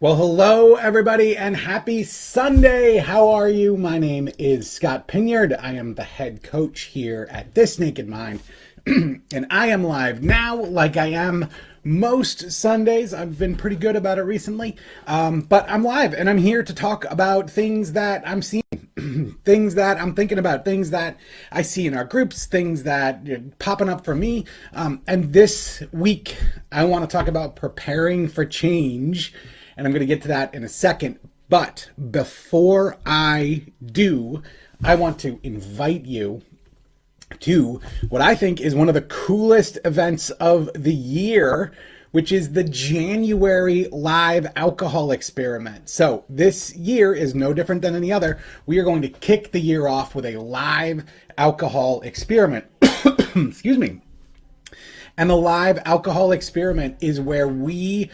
Well, hello, everybody, and happy Sunday. How are you? My name is Scott Pinyard. I am the head coach here at This Naked Mind, and I am live now like I am most Sundays. I've been pretty good about it recently, but I'm live, and I'm here to talk about things that I'm seeing, things that I'm thinking about, things that I see in our groups, things that are popping up for me. And this week, I want to talk about preparing for change. And I'm going to get to that in a second. But before I do, I want to invite you to what I think is one of the coolest events of the year, which is the January live alcohol experiment. So this year is no different than any other. We are going to kick the year off with a live alcohol experiment. Excuse me. And the live alcohol experiment is where we,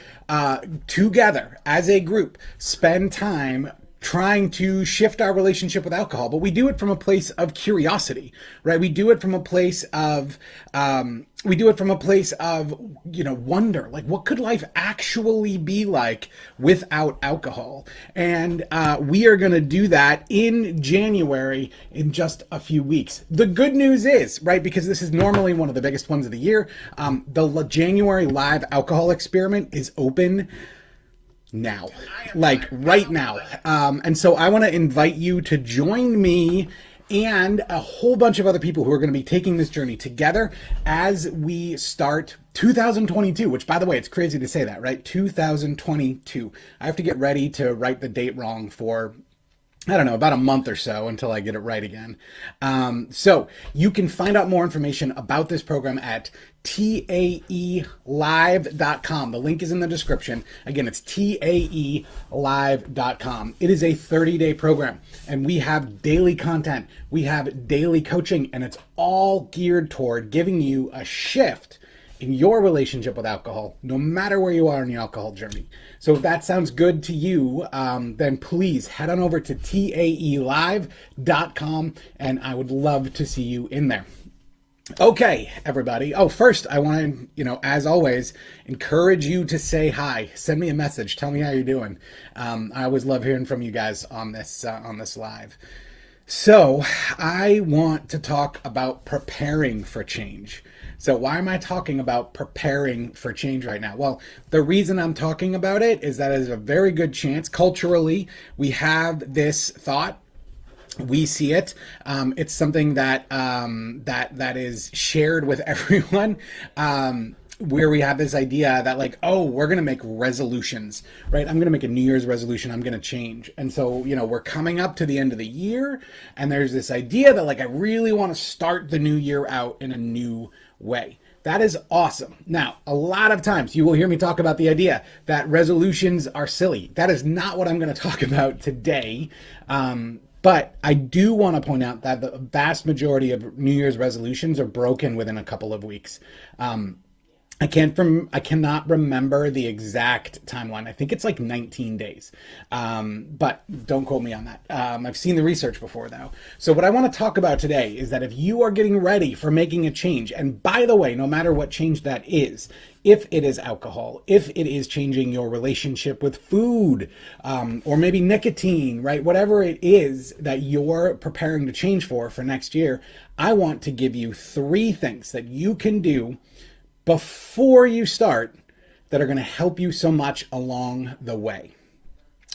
together as a group, spend time trying to shift our relationship with alcohol, but we do it from a place of curiosity, right? We do it from a place of, wonder. Like, what could life actually be like without alcohol? And we are going to do that in January in just a few weeks. The good news is, right, because this is normally one of the biggest ones of the year, the January live alcohol experiment is open now, like right now. And so I want to invite you to join me and a whole bunch of other people who are going to be taking this journey together as we start 2022, which, by the way, it's crazy to say that, right? 2022. I have to get ready to write the date wrong for, I don't know, about a month or so until I get it right again. So you can find out more information about this program at taelive.com. The link is in the description. Again, it's taelive.com. It is a 30-day program, and we have daily content. We have daily coaching, and it's all geared toward giving you a shift in your relationship with alcohol, no matter where you are in the alcohol journey. So if that sounds good to you, then please head on over to taelive.com, and I would love to see you in there. Okay, everybody. Oh, first, I want to, as always, encourage you to say hi. Send me a message. Tell me how you're doing. I always love hearing from you guys on this live. So I want to talk about preparing for change. So why am I talking about preparing for change right now? Well, the reason I'm talking about it is that there's a very good chance culturally we have this thought. We see it. It's something that that is shared with everyone. Where we have this idea that, like, oh, we're going to make resolutions, right? I'm going to make a New Year's resolution. I'm going to change. And so, we're coming up to the end of the year, and there's this idea that, like, I really want to start the new year out in a new way. That is awesome. Now, a lot of times you will hear me talk about the idea that resolutions are silly. That is not what I'm going to talk about today. But I do want to point out that the vast majority of New Year's resolutions are broken within a couple of weeks. I cannot remember the exact timeline. I think it's like 19 days. But don't quote me on that. I've seen the research before, though. So what I want to talk about today is that if you are getting ready for making a change, and by the way, no matter what change that is, if it is alcohol, if it is changing your relationship with food, or maybe nicotine, right? Whatever it is that you're preparing to change for next year, I want to give you 3 things that you can do before you start that are going to help you so much along the way.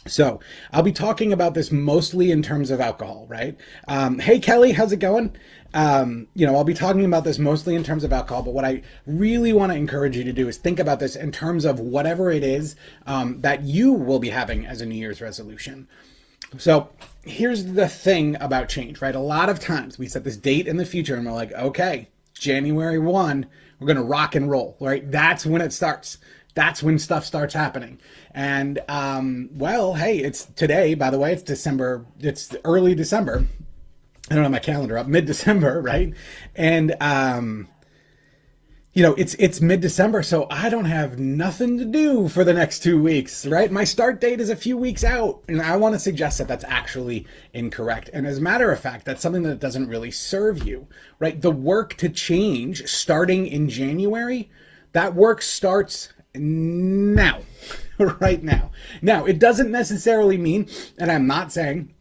So I'll be talking about this mostly in terms of alcohol, right? Hey, Kelly, how's it going? I'll be talking about this mostly in terms of alcohol, but what I really want to encourage you to do is think about this in terms of whatever it is that you will be having as a New Year's resolution. So here's the thing about change, right? A lot of times we set this date in the future and we're like, okay, January 1, we're going to rock and roll, right? That's when it starts. That's when stuff starts happening. And, hey, it's today, by the way, it's December. It's early December. I don't have my calendar up, mid-December, right? And, it's mid-December, so I don't have nothing to do for the next 2 weeks, right? My start date is a few weeks out, and I want to suggest that that's actually incorrect. And as a matter of fact, that's something that doesn't really serve you, right? The work to change starting in January, that work starts now, right now. Now, it doesn't necessarily mean, and I'm not saying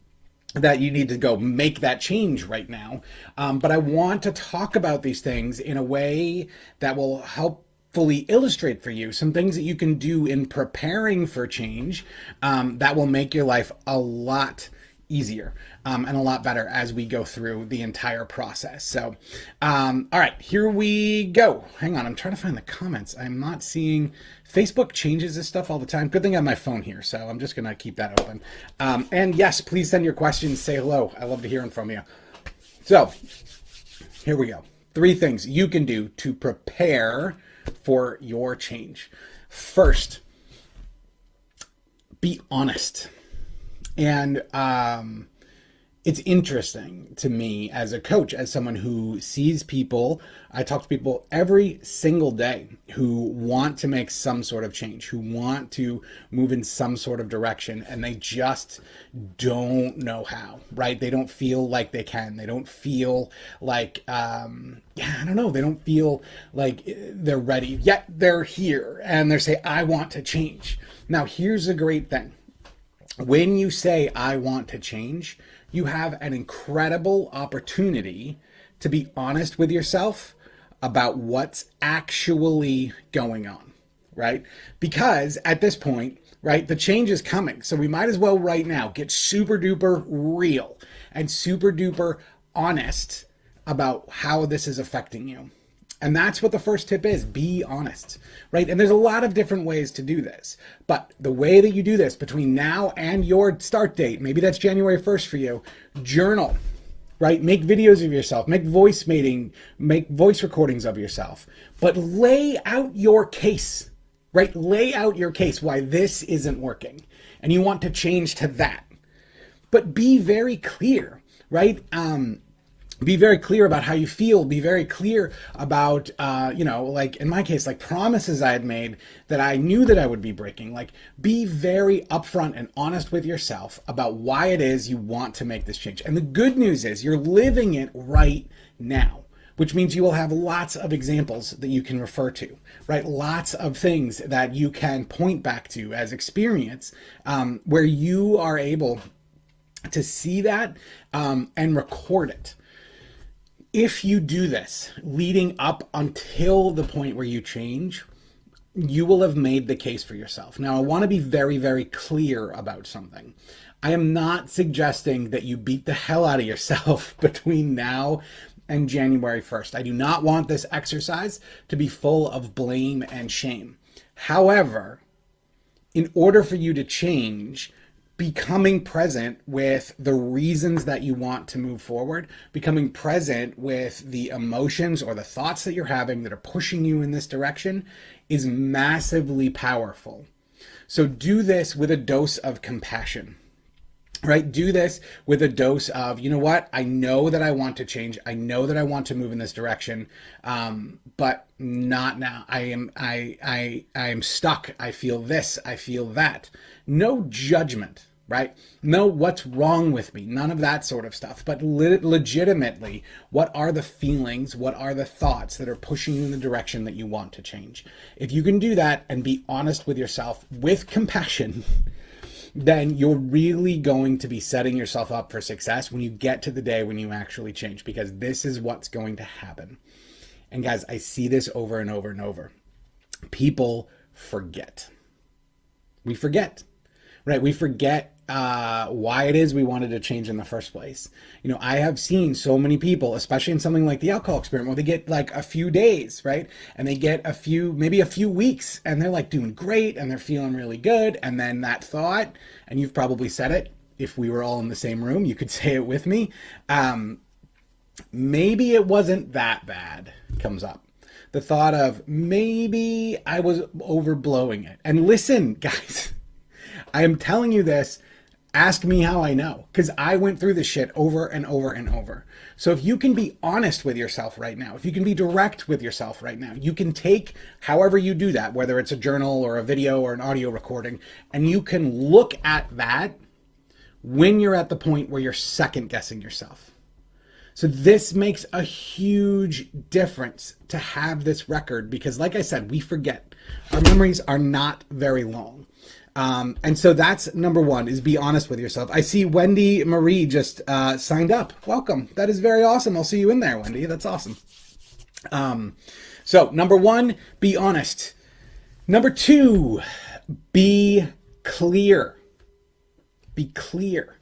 that you need to go make that change right now, but I want to talk about these things in a way that will help fully illustrate for you some things that you can do in preparing for change that will make your life a lot easier and a lot better as we go through the entire process. So, all right, here we go. Hang on, I'm trying to find the comments. I'm not seeing. Facebook changes this stuff all the time. Good thing I have my phone here, so I'm just gonna keep that open. And yes, please send your questions. Say hello. I love to hear from you. So, here we go. 3 things you can do to prepare for your change. First, be honest. And it's interesting to me as a coach, as someone who sees people, I talk to people every single day who want to make some sort of change, who want to move in some sort of direction, and they just don't know how, right? They don't feel like they can. They don't feel like, I don't know. They don't feel like they're ready, yet they're here and they say, I want to change. Now, here's a great thing. When you say, I want to change, you have an incredible opportunity to be honest with yourself about what's actually going on, right? Because at this point, right, the change is coming. So we might as well right now get super duper real and super duper honest about how this is affecting you. And that's what the first tip is, be honest, right? And there's a lot of different ways to do this, but the way that you do this between now and your start date, maybe that's January 1st for you, journal, right? Make videos of yourself, make voice recordings of yourself, but lay out your case, right? Lay out your case why this isn't working and you want to change to that, but be very clear, right? Be very clear about how you feel. Be very clear about, like in my case, like promises I had made that I knew that I would be breaking. Like, be very upfront and honest with yourself about why it is you want to make this change. And the good news is you're living it right now, which means you will have lots of examples that you can refer to, right? Lots of things that you can point back to as experience where you are able to see that and record it. If you do this leading up until the point where you change, you will have made the case for yourself. Now, I want to be very, very clear about something. I am not suggesting that you beat the hell out of yourself between now and January 1st. I do not want this exercise to be full of blame and shame. However, in order for you to change, becoming present with the reasons that you want to move forward, becoming present with the emotions or the thoughts that you're having that are pushing you in this direction is massively powerful. So do this with a dose of compassion, right? Do this with a dose of, you know what? I know that I want to change. I know that I want to move in this direction, but not now. I am stuck. I feel this. I feel that. No judgment. Right? No, what's wrong with me? None of that sort of stuff. But legitimately, what are the feelings? What are the thoughts that are pushing you in the direction that you want to change? If you can do that and be honest with yourself with compassion, then you're really going to be setting yourself up for success when you get to the day when you actually change, because this is what's going to happen. And guys, I see this over and over and over. People forget. We forget, right? We forget why it is we wanted to change in the first place. You know, I have seen so many people, especially in something like the alcohol experiment, where they get like a few days, right? And they get maybe a few weeks, and they're like doing great and they're feeling really good. And then that thought, and you've probably said it, if we were all in the same room, you could say it with me. Maybe it wasn't that bad comes up. The thought of maybe I was overblowing it. And listen, guys, I am telling you this. Ask me how I know, because I went through this shit over and over and over. So if you can be honest with yourself right now, if you can be direct with yourself right now, you can take however you do that, whether it's a journal or a video or an audio recording, and you can look at that when you're at the point where you're second guessing yourself. So this makes a huge difference to have this record, because like I said, we forget. Our memories are not very long. And so that's number one, is be honest with yourself. I see Wendy Marie just signed up. Welcome. That is very awesome. I'll see you in there, Wendy. That's awesome. So number one, be honest. Number two, be clear. Be clear.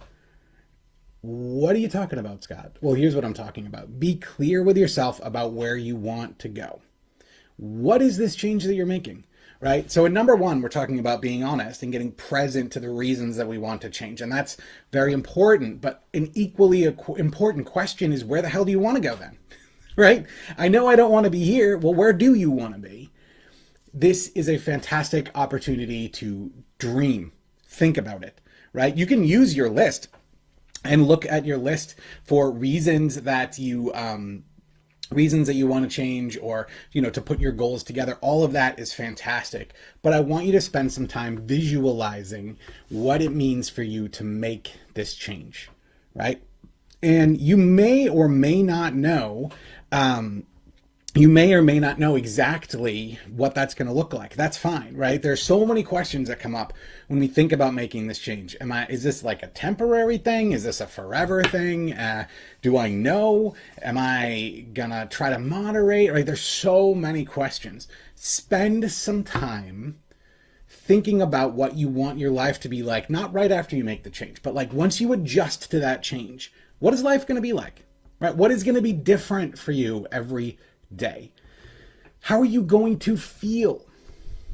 What are you talking about, Scott? Well, here's what I'm talking about. Be clear with yourself about where you want to go. What is this change that you're making? Right? So in number one, we're talking about being honest and getting present to the reasons that we want to change. And that's very important. But an equally important question is, where the hell do you want to go then? Right? I know I don't want to be here. Well, where do you want to be? This is a fantastic opportunity to dream. Think about it, right? You can use your list and look at your list for reasons that you want to change, or, to put your goals together. All of that is fantastic. But I want you to spend some time visualizing what it means for you to make this change, right? And you may or may not know, exactly what that's going to look like. That's fine, right? There's so many questions that come up when we think about making this change. Is this like a temporary thing? Is this a forever thing? Do I know? Am I gonna try to moderate? Right? There's so many questions. Spend some time thinking about what you want your life to be like, not right after you make the change, but like once you adjust to that change, what is life going to be like? Right? What is going to be different for you every day? How are you going to feel?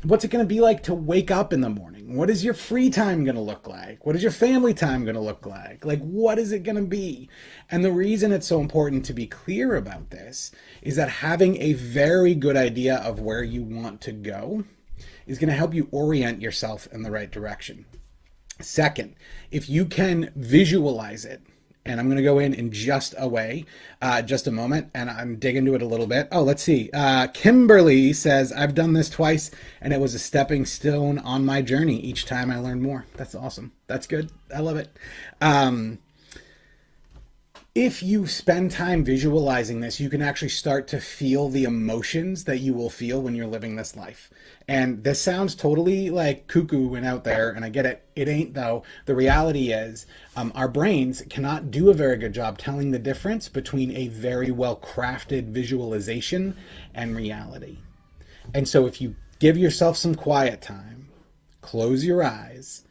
What's it going to be like to wake up in the morning? What is your free time going to look like? What is your family time going to look like? Like, what is it going to be? And the reason it's so important to be clear about this is that having a very good idea of where you want to go is going to help you orient yourself in the right direction. Second, if you can visualize it, and I'm going to go in just a moment, and I'm digging into it a little bit. Oh, let's see. Kimberly says, I've done this twice, and it was a stepping stone on my journey. Each time I learned more. That's awesome. That's good. I love it. If you spend time visualizing this, you can actually start to feel the emotions that you will feel when you're living this life. And this sounds totally like cuckoo and out there, and I get it. It ain't, though. The reality is our brains cannot do a very good job telling the difference between a very well-crafted visualization and reality. And so if you give yourself some quiet time, close your eyes,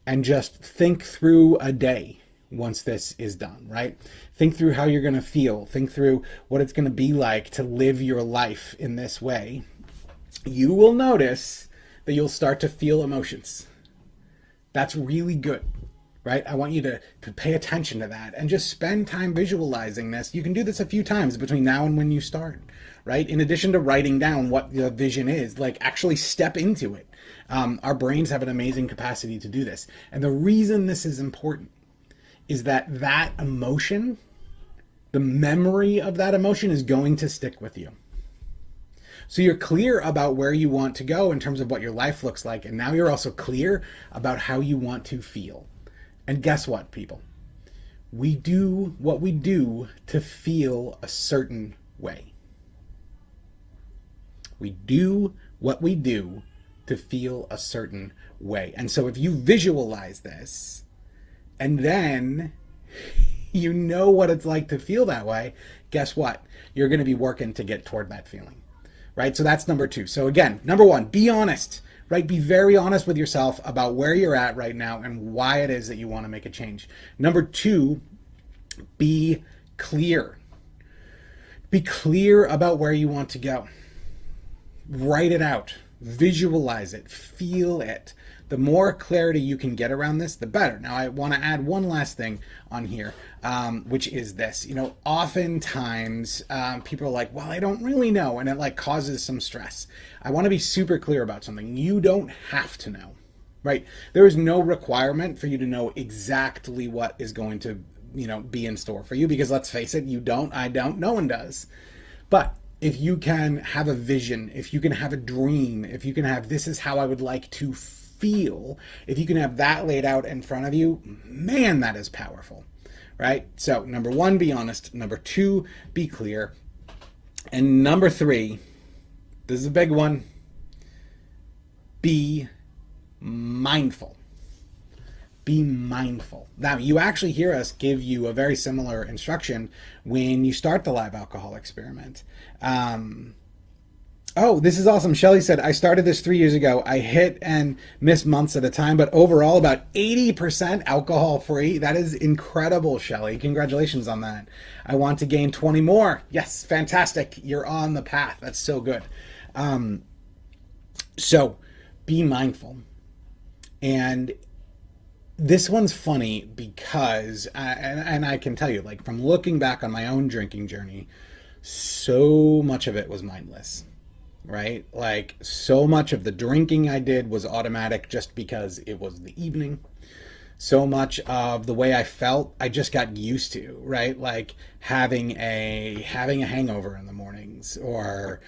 and just think through a day once this is done, right? Think through how you're going to feel. Think through what it's going to be like to live your life in this way. You will notice that you'll start to feel emotions. That's really good, right? I want you to pay attention to that and just spend time visualizing this. You can do this a few times between now and when you start, right? In addition to writing down what the vision is, like actually step into it. Our brains have an amazing capacity to do this. And the reason this is important is that emotion, the memory of that emotion is going to stick with you. So you're clear about where you want to go in terms of what your life looks like. And now you're also clear about how you want to feel. And guess what, people? We do what we do to feel a certain way. We do what we do to feel a certain way. And so if you visualize this, and then you know what it's like to feel that way, guess what? You're going to be working to get toward that feeling, right? So that's number two. So again, number one, be honest, right? Be very honest with yourself about where you're at right now and why it is that you want to make a change. Number two, be clear. Be clear about where you want to go. Write it out. Visualize it. Feel it. The more clarity you can get around this, the better. Now, I want to add one last thing on here, which is this. Oftentimes people are like, well, I don't really know, and it like causes some stress. I want to be super clear about something. You don't have to know, right? There is no requirement for you to know exactly what is going to, be in store for you, because let's face it, you don't, I don't, no one does. But if you can have a vision, if you can have a dream, if you can have, this is how I would like to feel, if you can have that laid out in front of you, man, that is powerful, right? So number one, be honest. Number two, be clear. And number three, this is a big one, be mindful. Be mindful. Now, you actually hear us give you a very similar instruction when you start the live alcohol experiment. Oh, this is awesome. Shelly said, I started this 3 years ago. I hit and miss months at a time, but overall about 80% alcohol free. That is incredible, Shelly. Congratulations on that. I want to gain 20 more. Yes, fantastic. You're on the path. That's so good. So be mindful. And this one's funny because, and I can tell you, like from looking back on my own drinking journey, so much of it was mindless. Right? Like so much of the drinking I did was automatic just because it was the evening. So much of the way I felt, I just got used to, right? Like having a hangover in the mornings or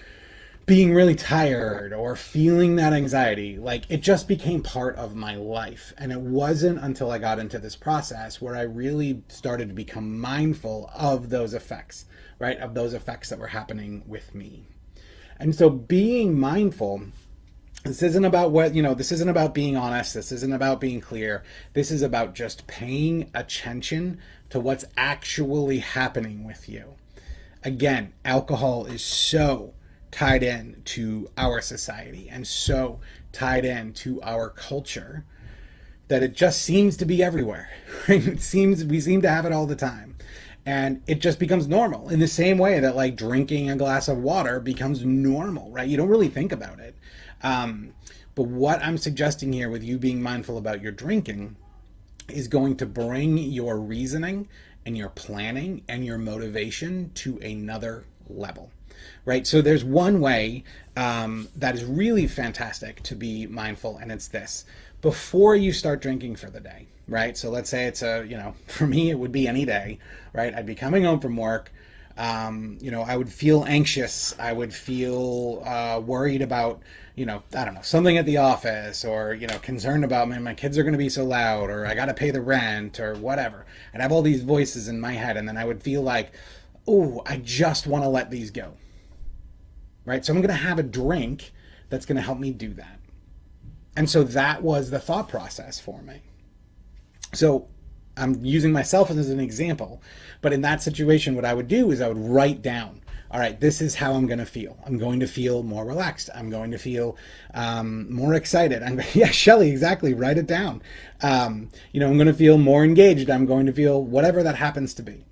being really tired or feeling that anxiety. Like it just became part of my life. And it wasn't until I got into this process where I really started to become mindful of those effects, right? Of those effects that were happening with me. And so being mindful, this isn't about this isn't about being honest. This isn't about being clear. This is about just paying attention to what's actually happening with you. Again, alcohol is so tied in to our society and so tied in to our culture that it just seems to be everywhere. Right? We seem to have it all the time. And it just becomes normal in the same way that like drinking a glass of water becomes normal, right? You don't really think about it. But what I'm suggesting here with you being mindful about your drinking is going to bring your reasoning and your planning and your motivation to another level, right? So there's one way that is really fantastic to be mindful, and it's this. Before you start drinking for the day, right? So let's say it's for me, it would be any day, right? I'd be coming home from work. I would feel anxious. I would feel worried about, I don't know, something at the office or, concerned about, man, my kids are going to be so loud or I got to pay the rent or whatever. I'd have all these voices in my head and then I would feel like, oh, I just want to let these go, right? So I'm going to have a drink that's going to help me do that. And so that was the thought process for me. So I'm using myself as an example, but in that situation, what I would do is I would write down, all right, this is how I'm going to feel. I'm going to feel more relaxed. I'm going to feel more excited. Yeah, Shelly, exactly. Write it down. I'm going to feel more engaged. I'm going to feel whatever that happens to be.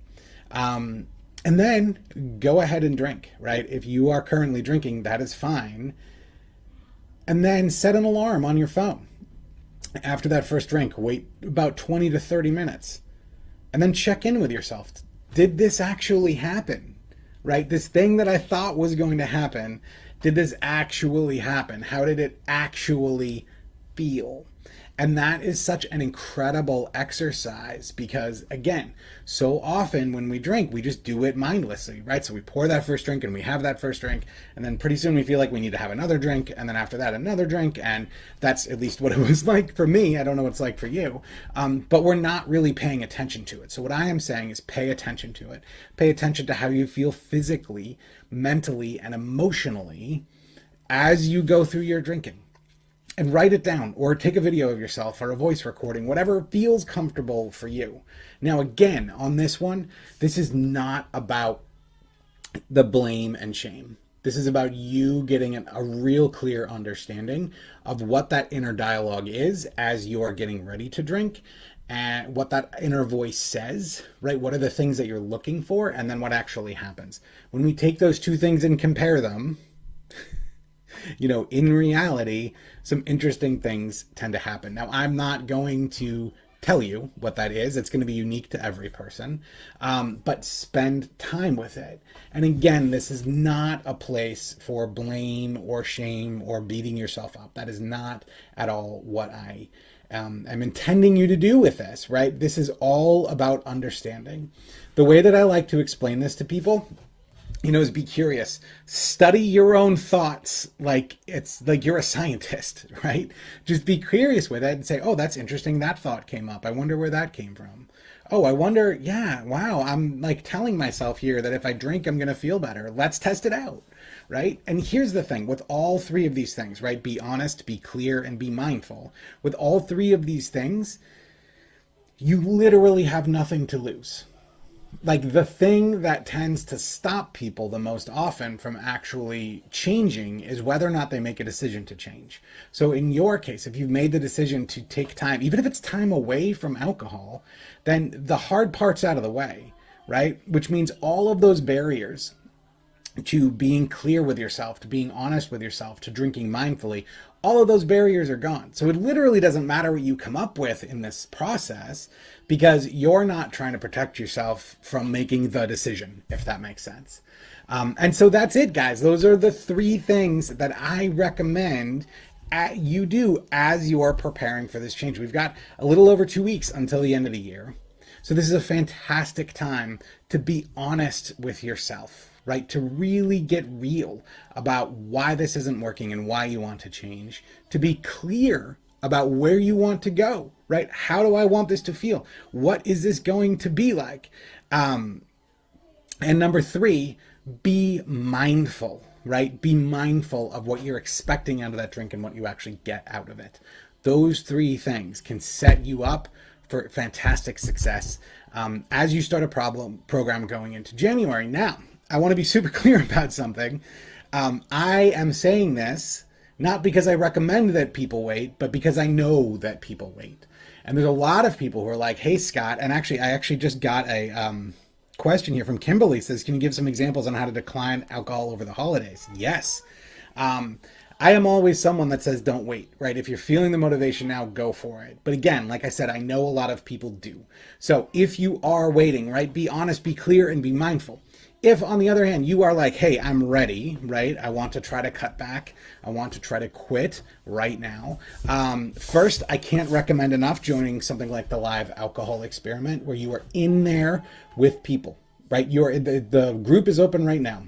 And then go ahead and drink, right? If you are currently drinking, that is fine. And then set an alarm on your phone. After that first drink, wait about 20 to 30 minutes. And then check in with yourself. Did this actually happen? Right? This thing that I thought was going to happen, did this actually happen? How did it actually feel? And that is such an incredible exercise because, again, so often when we drink, we just do it mindlessly, right? So we pour that first drink and we have that first drink, and then pretty soon we feel like we need to have another drink, and then after that, another drink, and that's at least what it was like for me. I don't know what it's like for you, but we're not really paying attention to it. So what I am saying is pay attention to it. Pay attention to how you feel physically, mentally, and emotionally as you go through your drinking. And write it down or take a video of yourself or a voice recording, whatever feels comfortable for you. Now, again, on this one, this is not about the blame and shame. This is about you getting a real clear understanding of what that inner dialogue is as you're getting ready to drink and what that inner voice says, right? What are the things that you're looking for? And then what actually happens. When we take those two things and compare them, in reality, some interesting things tend to happen. Now, I'm not going to tell you what that is. It's going to be unique to every person, but spend time with it. And again, this is not a place for blame or shame or beating yourself up. That is not at all what I am intending you to do with this, right? This is all about understanding. The way that I like to explain this to people is be curious. Study your own thoughts like it's like you're a scientist, right? Just be curious with it and say, oh, that's interesting. That thought came up. I wonder where that came from. Oh, I wonder, yeah, wow. I'm like telling myself here that if I drink, I'm going to feel better. Let's test it out, right? And here's the thing with all three of these things, right? Be honest, be clear, and be mindful. With all three of these things, you literally have nothing to lose. Like the thing that tends to stop people the most often from actually changing is whether or not they make a decision to change. So in your case, if you've made the decision to take time, even if it's time away from alcohol, then the hard part's out of the way, right? Which means all of those barriers to being clear with yourself, to being honest with yourself, to drinking mindfully, all of those barriers are gone. So it literally doesn't matter what you come up with in this process because you're not trying to protect yourself from making the decision, if that makes sense. And so that's it, guys. Those are the three things that I recommend you do as you're preparing for this change. We've got a little over 2 weeks until the end of the year. So this is a fantastic time to be honest with yourself, right? To really get real about why this isn't working and why you want to change, to be clear about where you want to go, right? How do I want this to feel? What is this going to be like? And number 3, be mindful, right? Be mindful of what you're expecting out of that drink and what you actually get out of it. Those 3 things can set you up for fantastic success as you start a program going into January. Now, I want to be super clear about something. I am saying this not because I recommend that people wait, but because I know that people wait. And there's a lot of people who are like, hey, Scott, and I actually just got a question here from Kimberly. Says, can you give some examples on how to decline alcohol over the holidays? Yes. I am always someone that says don't wait, right? If you're feeling the motivation now, go for it. But again, like I said, I know a lot of people do. So if you are waiting, right, be honest, be clear, and be mindful. If, on the other hand, you are like, hey, I'm ready, right? I want to try to cut back. I want to try to quit right now. First, I can't recommend enough joining something like the Live Alcohol Experiment, where you are in there with people, right? The group is open right now.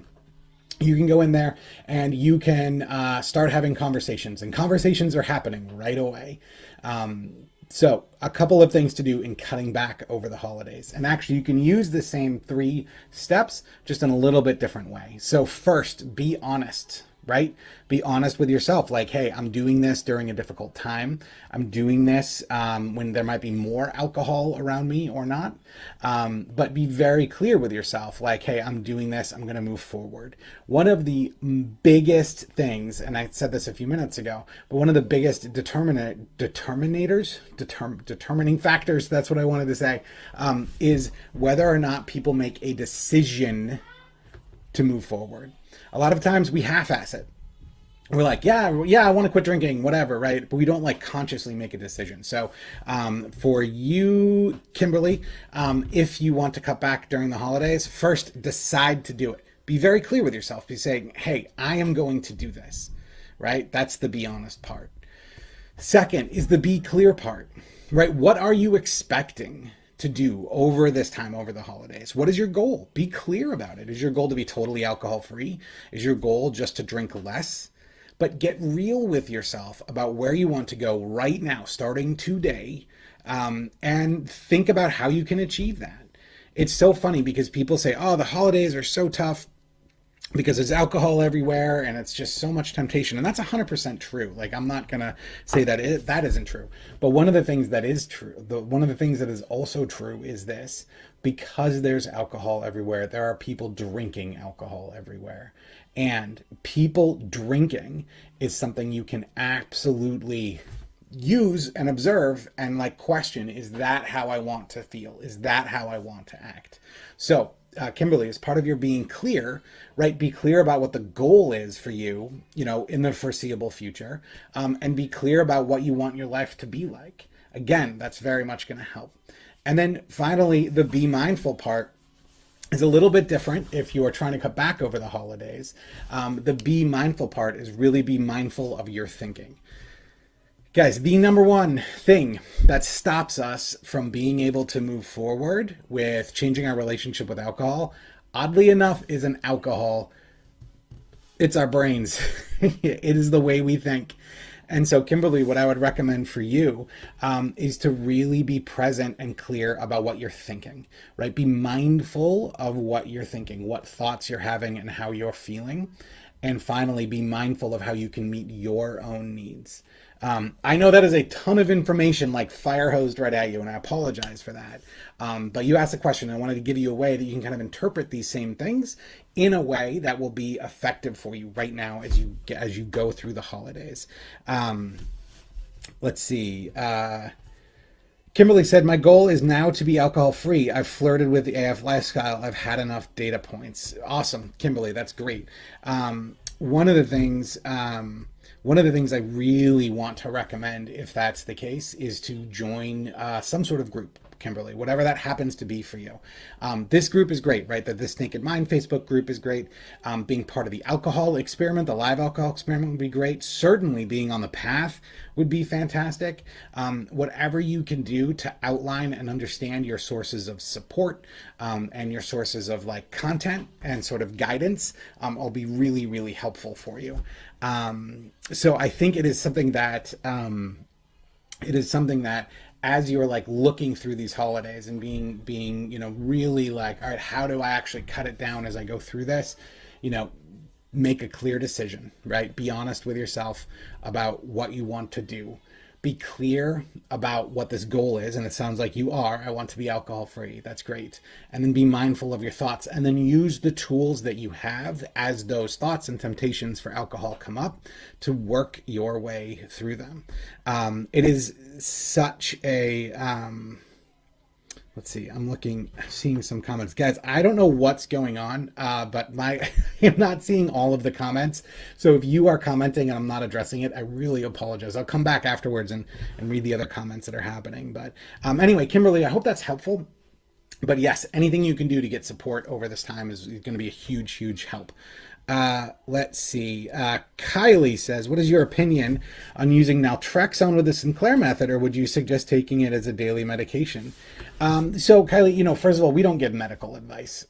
You can go in there and you can start having conversations, and conversations are happening right away. So a couple of things to do in cutting back over the holidays. And actually, you can use the same 3 steps, just in a little bit different way. So first, be honest, right? Be honest with yourself. Like, hey, I'm doing this during a difficult time. I'm doing this when there might be more alcohol around me or not. But be very clear with yourself. Like, hey, I'm doing this. I'm going to move forward. One of the biggest things, and I said this a few minutes ago, but one of the biggest determining factors, that's what I wanted to say, is whether or not people make a decision to move forward. A lot of times we half-ass it. We're like, yeah, I want to quit drinking, whatever, right? But we don't like consciously make a decision. So for you, Kimberly, if you want to cut back during the holidays, first decide to do it. Be very clear with yourself. Be saying, hey, I am going to do this, right? That's the be honest part. Second is the be clear part, right? What are you expecting to do over this time, over the holidays? What is your goal? Be clear about it. Is your goal to be totally alcohol free? Is your goal just to drink less? But get real with yourself about where you want to go right now, starting today, and think about how you can achieve that. It's so funny because people say, oh, the holidays are so tough because there's alcohol everywhere and it's just so much temptation. And that's 100% true. Like, I'm not going to say that that isn't true. But one of the things that is true, one of the things that is also true is this: because there's alcohol everywhere, there are people drinking alcohol everywhere. And people drinking is something you can absolutely use and observe and like question, is that how I want to feel? Is that how I want to act? So Kimberly, as part of your being clear, right? Be clear about what the goal is for you, in the foreseeable future, and be clear about what you want your life to be like. Again, that's very much going to help. And then finally, the be mindful part is a little bit different if you are trying to cut back over the holidays. The be mindful part is really be mindful of your thinking. Guys, the number one thing that stops us from being able to move forward with changing our relationship with alcohol, oddly enough, isn't alcohol. It's our brains. It is the way we think. And so, Kimberly, what I would recommend for you is to really be present and clear about what you're thinking, right? Be mindful of what you're thinking, what thoughts you're having, and how you're feeling. And finally, be mindful of how you can meet your own needs. I know that is a ton of information, like fire hosed right at you, and I apologize for that. But you asked a question. I wanted to give you a way that you can kind of interpret these same things in a way that will be effective for you right now as you go through the holidays. Let's see. Kimberly said, my goal is now to be alcohol free. I've flirted with the AF lifestyle. I've had enough data points. Awesome, Kimberly. That's great. One of the things I really want to recommend, if that's the case, is to join some sort of group, Kimberly, whatever that happens to be for you. This group is great, right? The This Naked Mind Facebook group is great. Being part of the alcohol experiment, the live alcohol experiment would be great. Certainly being on the path would be fantastic. Whatever you can do to outline and understand your sources of support and your sources of like content and sort of guidance will be really, really helpful for you. So I think it is something that as you're like looking through these holidays and being, really like, all right, how do I actually cut it down as I go through this? Make a clear decision, right? Be honest with yourself about what you want to do. Be clear about what this goal is. And it sounds like you are. I want to be alcohol free. That's great. And then be mindful of your thoughts and then use the tools that you have as those thoughts and temptations for alcohol come up to work your way through them. It is such a, let's see, seeing some comments. Guys, I don't know what's going on, but I'm not seeing all of the comments. So if you are commenting and I'm not addressing it, I really apologize. I'll come back afterwards and read the other comments that are happening. But anyway, Kimberly, I hope that's helpful. But yes, anything you can do to get support over this time is going to be a huge, huge help. Let's see. Kylie says, what is your opinion on using naltrexone with the Sinclair method, or would you suggest taking it as a daily medication? So Kylie, first of all, we don't give medical advice.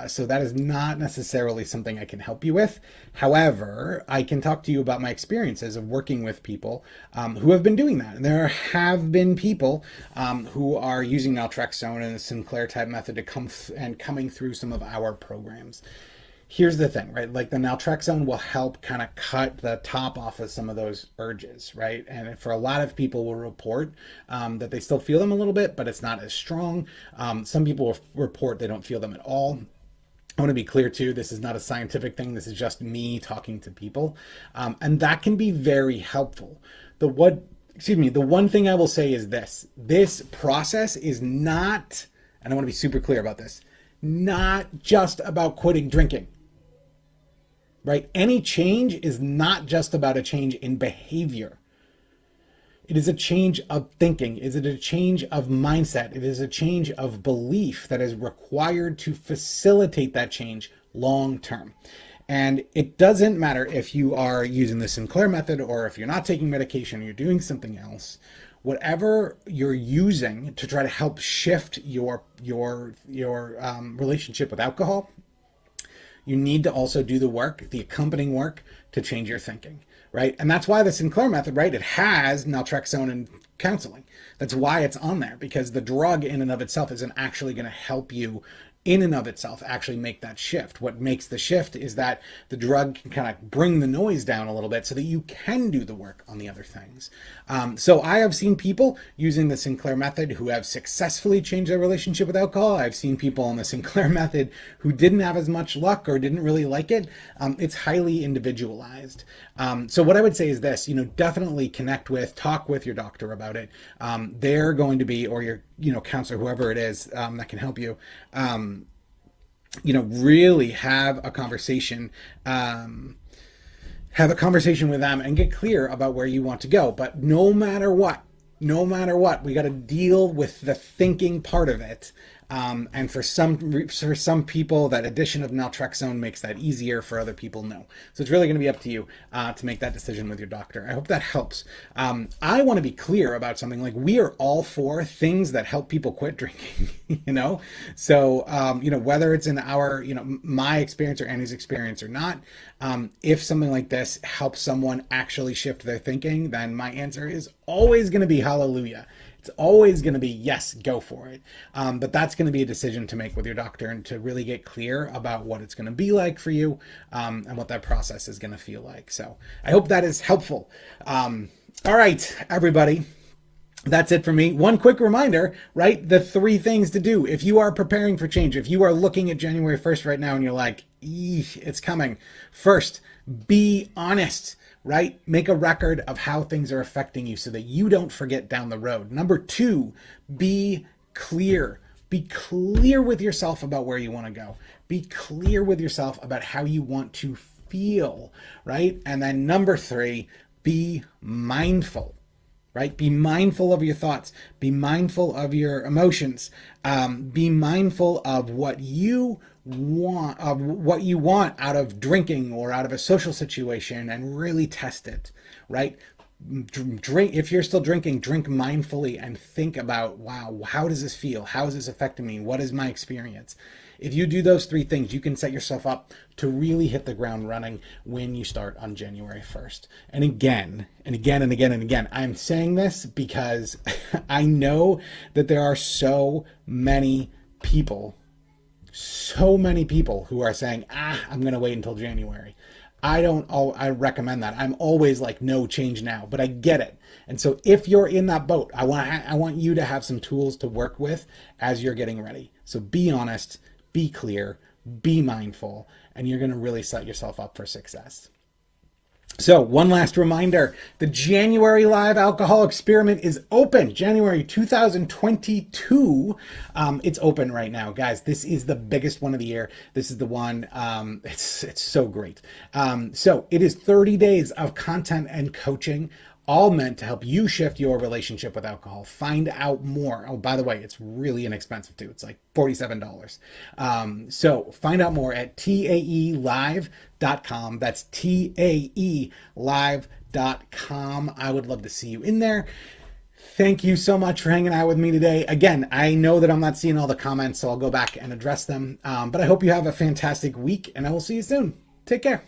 So that is not necessarily something I can help you with. However, I can talk to you about my experiences of working with people, who have been doing that. And there have been people, who are using naltrexone and the Sinclair type method to coming through some of our programs. Here's the thing, right? Like the naltrexone will help kind of cut the top off of some of those urges, right? And for a lot of people will report that they still feel them a little bit, but it's not as strong. Some people will report they don't feel them at all. I want to be clear too, this is not a scientific thing. This is just me talking to people. And that can be very helpful. The one thing I will say is this process is not, and I want to be super clear about this, not just about quitting drinking. Right? Any change is not just about a change in behavior. It is a change of thinking. Is it a change of mindset? It is a change of belief that is required to facilitate that change long term. And it doesn't matter if you are using the Sinclair method or if you're not taking medication or you're doing something else. Whatever you're using to try to help shift your relationship with alcohol, you need to also do the work, the accompanying work, to change your thinking, right? And that's why the Sinclair method, right? It has naltrexone and counseling. That's why it's on there, because the drug in and of itself isn't actually going to help you in and of itself actually make that shift. What makes the shift is that the drug can kind of bring the noise down a little bit so that you can do the work on the other things. So I have seen people using the Sinclair method who have successfully changed their relationship with alcohol. I've seen people on the Sinclair method who didn't have as much luck or didn't really like it. It's highly individualized. So what I would say is this, definitely talk with your doctor about it. They're going to be, or your, counselor, whoever it is, that can help you, really have a conversation, with them and get clear about where you want to go. But no matter what, we got to deal with the thinking part of it. And for some people, that addition of naltrexone makes that easier. For other people, no. So it's really going to be up to you to make that decision with your doctor. I hope that helps. I want to be clear about something. Like, we are all for things that help people quit drinking, So, whether it's in our, my experience or Annie's experience or not, if something like this helps someone actually shift their thinking, then my answer is always going to be hallelujah. It's always going to be, yes, go for it. But that's going to be a decision to make with your doctor and to really get clear about what it's going to be like for you, and what that process is going to feel like. So I hope that is helpful. All right, everybody. That's it for me. One quick reminder, right? The 3 things to do. If you are preparing for change, if you are looking at January 1st right now and you're like, it's coming. First, be honest, right? Make a record of how things are affecting you so that you don't forget down the road. Number 2, be clear. Be clear with yourself about where you want to go. Be clear with yourself about how you want to feel, right? And then number 3, be mindful. Right? Be mindful of your thoughts. Be mindful of your emotions. Be mindful of what you want, out of drinking or out of a social situation, and really test it. Right? Drink. If you're still drinking, drink mindfully and think about, wow, how does this feel? How is this affecting me? What is my experience? If you do those 3 things, you can set yourself up to really hit the ground running when you start on January 1st. And again, I'm saying this because I know that there are so many people who are saying, I'm going to wait until January. I recommend that. I'm always like, no, change now, but I get it. And so if you're in that boat, I want you to have some tools to work with as you're getting ready. So be honest, be clear, be mindful, and you're going to really set yourself up for success. So one last reminder, the January Live Alcohol Experiment is open, January 2022. It's open right now, guys. This is the biggest one of the year. This is the one, it's so great. So it is 30 days of content and coaching, all meant to help you shift your relationship with alcohol. Find out more. Oh, by the way, it's really inexpensive too. It's like $47. So find out more at taelive.com. That's taelive.com. I would love to see you in there. Thank you so much for hanging out with me today. Again, I know that I'm not seeing all the comments, so I'll go back and address them. But I hope you have a fantastic week, and I will see you soon. Take care.